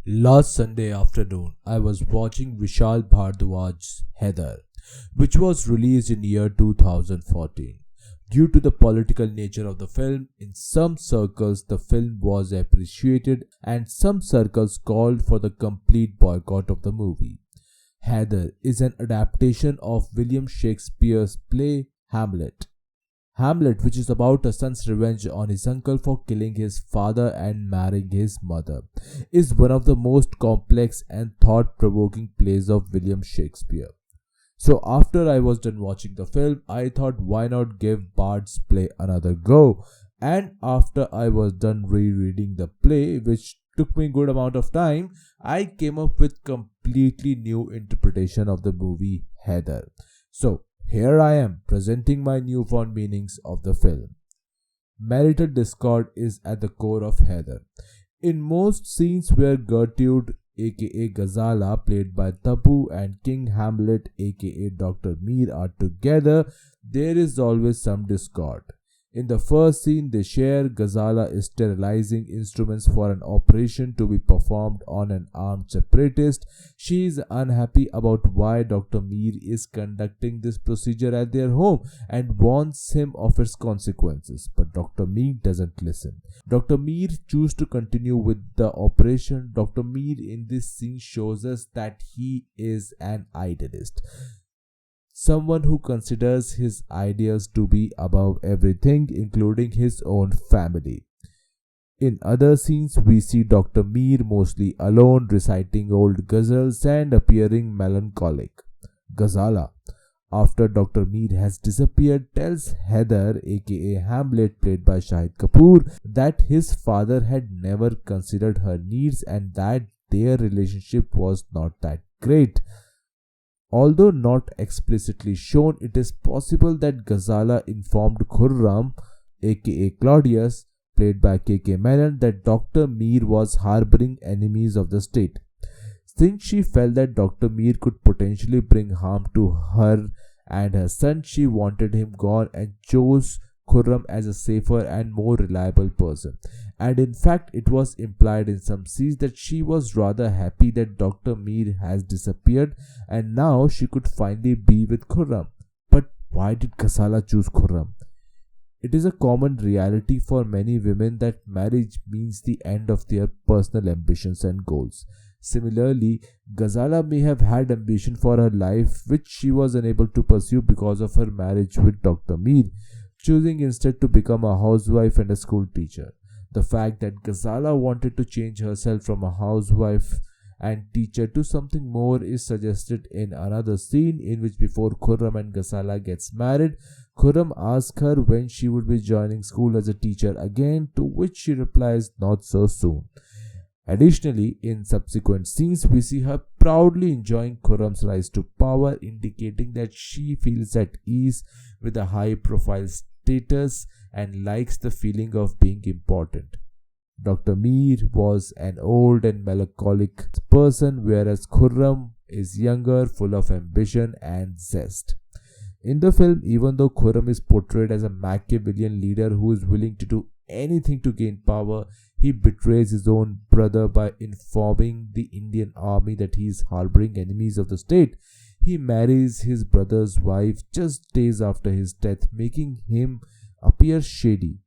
Last Sunday afternoon, I was watching Vishal Bhardwaj's Haider, which was released in year 2014. Due to the political nature of the film, in some circles the film was appreciated and some circles called for the complete boycott of the movie. Haider is an adaptation of William Shakespeare's play Hamlet. Hamlet, which is about a son's revenge on his uncle for killing his father and marrying his mother, is one of the most complex and thought provoking plays of William Shakespeare. So, after I was done watching the film, I thought why not give Bard's play another go. And after I was done rereading the play, which took me a good amount of time, I came up with completely new interpretation of the movie Haider. So, here I am presenting my newfound meanings of the film. Marital discord is at the core of Haider. In most scenes where Gertrude aka Ghazala played by Tapu and King Hamlet aka Dr. Mir are together, there is always some discord. In the first scene they share, Ghazala is sterilizing instruments for an operation to be performed on an armed separatist. She is unhappy about why Dr. Mir is conducting this procedure at their home and warns him of its consequences. But Dr. Mir doesn't listen. Dr. Mir chooses to continue with the operation. Dr. Mir in this scene shows us that he is an idealist. Someone who considers his ideas to be above everything, including his own family. In other scenes, we see Dr. Mir mostly alone, reciting old ghazals and appearing melancholic. Ghazala, after Dr. Mir has disappeared, tells Haider, aka Hamlet, played by Shahid Kapoor, that his father had never considered her needs and that their relationship was not that great. Although not explicitly shown, it is possible that Ghazala informed Khurram, aka Claudius, played by K.K. Menon, that Dr. Mir was harboring enemies of the state. Since she felt that Dr. Mir could potentially bring harm to her and her son, she wanted him gone and chose Khurram as a safer and more reliable person. And in fact, it was implied in some scenes that she was rather happy that Dr. Mir has disappeared and now she could finally be with Khurram. But why did Ghazala choose Khurram? It is a common reality for many women that marriage means the end of their personal ambitions and goals. Similarly, Ghazala may have had ambition for her life which she was unable to pursue because of her marriage with Dr. Mir, choosing instead to become a housewife and a school teacher. The fact that Ghazala wanted to change herself from a housewife and teacher to something more is suggested in another scene in which before Khurram and Ghazala gets married, Khurram asks her when she would be joining school as a teacher again, to which she replies not so soon. Additionally, in subsequent scenes, we see her proudly enjoying Khurram's rise to power, indicating that she feels at ease with a high-profile status and likes the feeling of being important. Dr. Mir was an old and melancholic person, whereas Khurram is younger, full of ambition and zest. In the film, even though Khurram is portrayed as a Machiavellian leader who is willing to do anything to gain power, he betrays his own brother by informing the Indian army that he is harboring enemies of the state. He marries his brother's wife just days after his death, making him appear shady.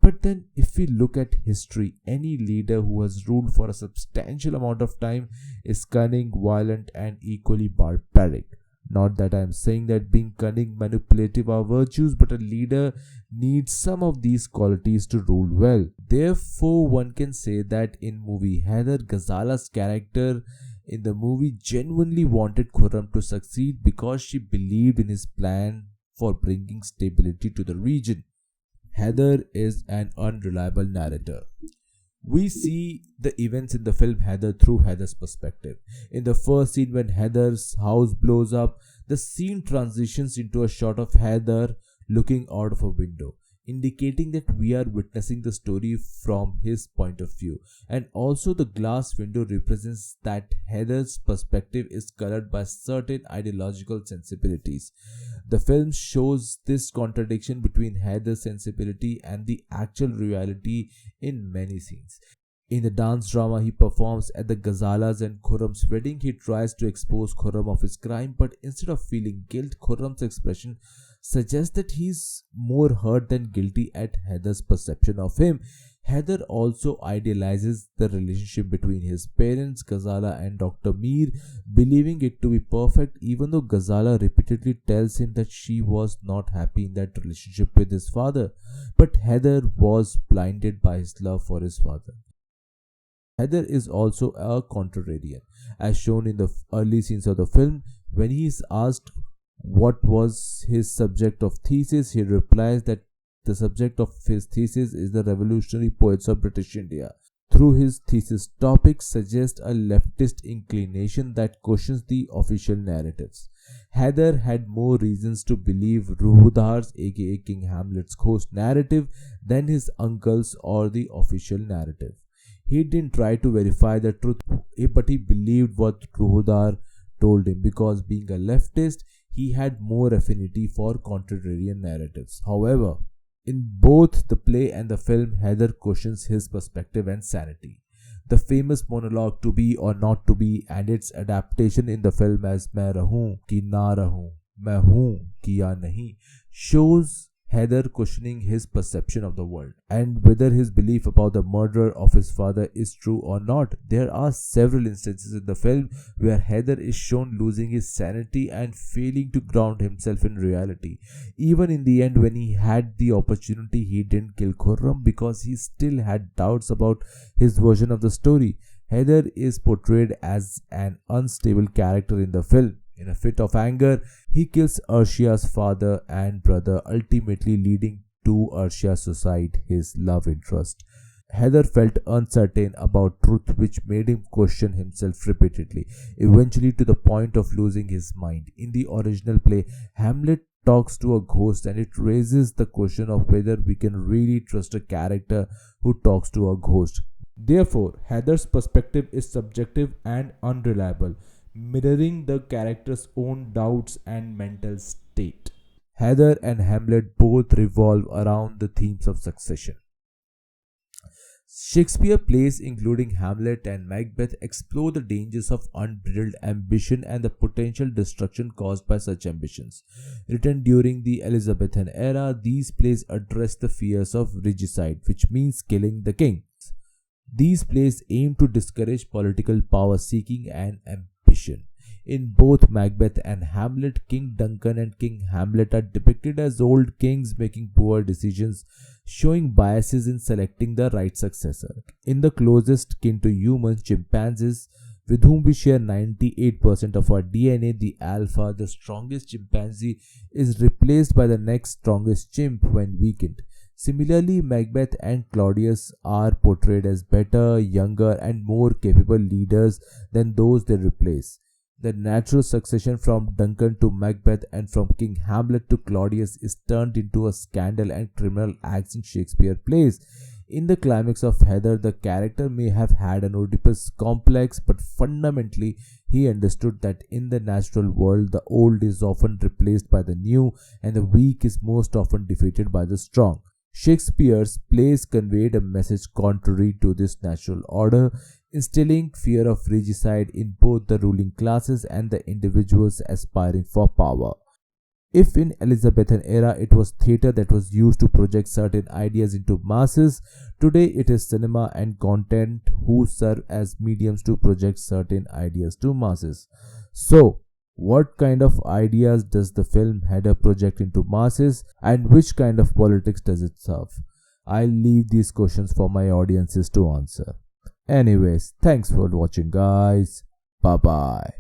But then, if we look at history, any leader who has ruled for a substantial amount of time is cunning, violent, and equally barbaric. Not that I am saying that being cunning, manipulative are virtues, but a leader needs some of these qualities to rule well. Therefore, one can say that in movie Haider, Ghazala's character in the movie genuinely wanted Khurram to succeed because she believed in his plan for bringing stability to the region. Haider is an unreliable narrator. We see the events in the film Haider through Haider's perspective. In the first scene, when Haider's house blows up, the scene transitions into a shot of Haider looking out of a window, indicating that we are witnessing the story from his point of view. And also the glass window represents that Haider's perspective is colored by certain ideological sensibilities. The film shows this contradiction between Haider's sensibility and the actual reality in many scenes. In the dance drama he performs at the Ghazala's and Khurram's wedding, he tries to expose Khurram of his crime, but instead of feeling guilt, Khurram's expression suggests that he's more hurt than guilty at Haidar's perception of him. Haidar also idealizes the relationship between his parents, Ghazala and Dr. Mir, believing it to be perfect, even though Ghazala repeatedly tells him that she was not happy in that relationship with his father. But Haidar was blinded by his love for his father. Haider is also a contrarian, as shown in the early scenes of the film. When he is asked what was his subject of thesis, he replies that the subject of his thesis is the revolutionary poets of British India. Through his thesis topic suggests a leftist inclination that questions the official narratives. Haider had more reasons to believe Ruhudar's aka King Hamlet's ghost narrative than his uncle's or the official narrative. He didn't try to verify the truth, but he believed what Ruhudar told him because, being a leftist, he had more affinity for contrarian narratives. However, in both the play and the film, Haider questions his perspective and sanity. The famous monologue "To Be or Not to Be" and its adaptation in the film as "Main rahun ki na rahun, main hoon ki ya nahi" shows Haider questioning his perception of the world and whether his belief about the murder of his father is true or not. There are several instances in the film where Haider is shown losing his sanity and failing to ground himself in reality. Even in the end, when he had the opportunity, he didn't kill Khurram because he still had doubts about his version of the story. Haider is portrayed as an unstable character in the film. In a fit of anger, he kills Arshiya's father and brother, ultimately leading to Arshiya suicide, his love interest. Haider felt uncertain about truth, which made him question himself repeatedly, eventually to the point of losing his mind. In the original play, Hamlet talks to a ghost, and it raises the question of whether we can really trust a character who talks to a ghost. Therefore, Haider's perspective is subjective and unreliable, mirroring the character's own doubts and mental state. Haider and Hamlet both revolve around the themes of succession. Shakespeare plays including Hamlet and Macbeth explore the dangers of unbridled ambition and the potential destruction caused by such ambitions. Written during the Elizabethan era, these plays address the fears of regicide, which means killing the king. These plays aim to discourage political power seeking and ambition. In both Macbeth and Hamlet, King Duncan and King Hamlet are depicted as old kings making poor decisions, showing biases in selecting the right successor. In the closest kin to humans, chimpanzees, with whom we share 98% of our DNA, the alpha, the strongest chimpanzee, is replaced by the next strongest chimp when weakened. Similarly, Macbeth and Claudius are portrayed as better, younger, and more capable leaders than those they replace. The natural succession from Duncan to Macbeth and from King Hamlet to Claudius is turned into a scandal and criminal acts in Shakespeare plays. In the climax of Haider, the character may have had an Oedipus complex, but fundamentally he understood that in the natural world, the old is often replaced by the new, and the weak is most often defeated by the strong. Shakespeare's plays conveyed a message contrary to this natural order, instilling fear of regicide in both the ruling classes and the individuals aspiring for power. If in Elizabethan era it was theatre that was used to project certain ideas into masses, today it is cinema and content who serve as mediums to project certain ideas to masses. So, what kind of ideas does the film Haider project into masses, and which kind of politics does it serve? I'll leave these questions for my audiences to answer. Anyways, thanks for watching guys. Bye bye.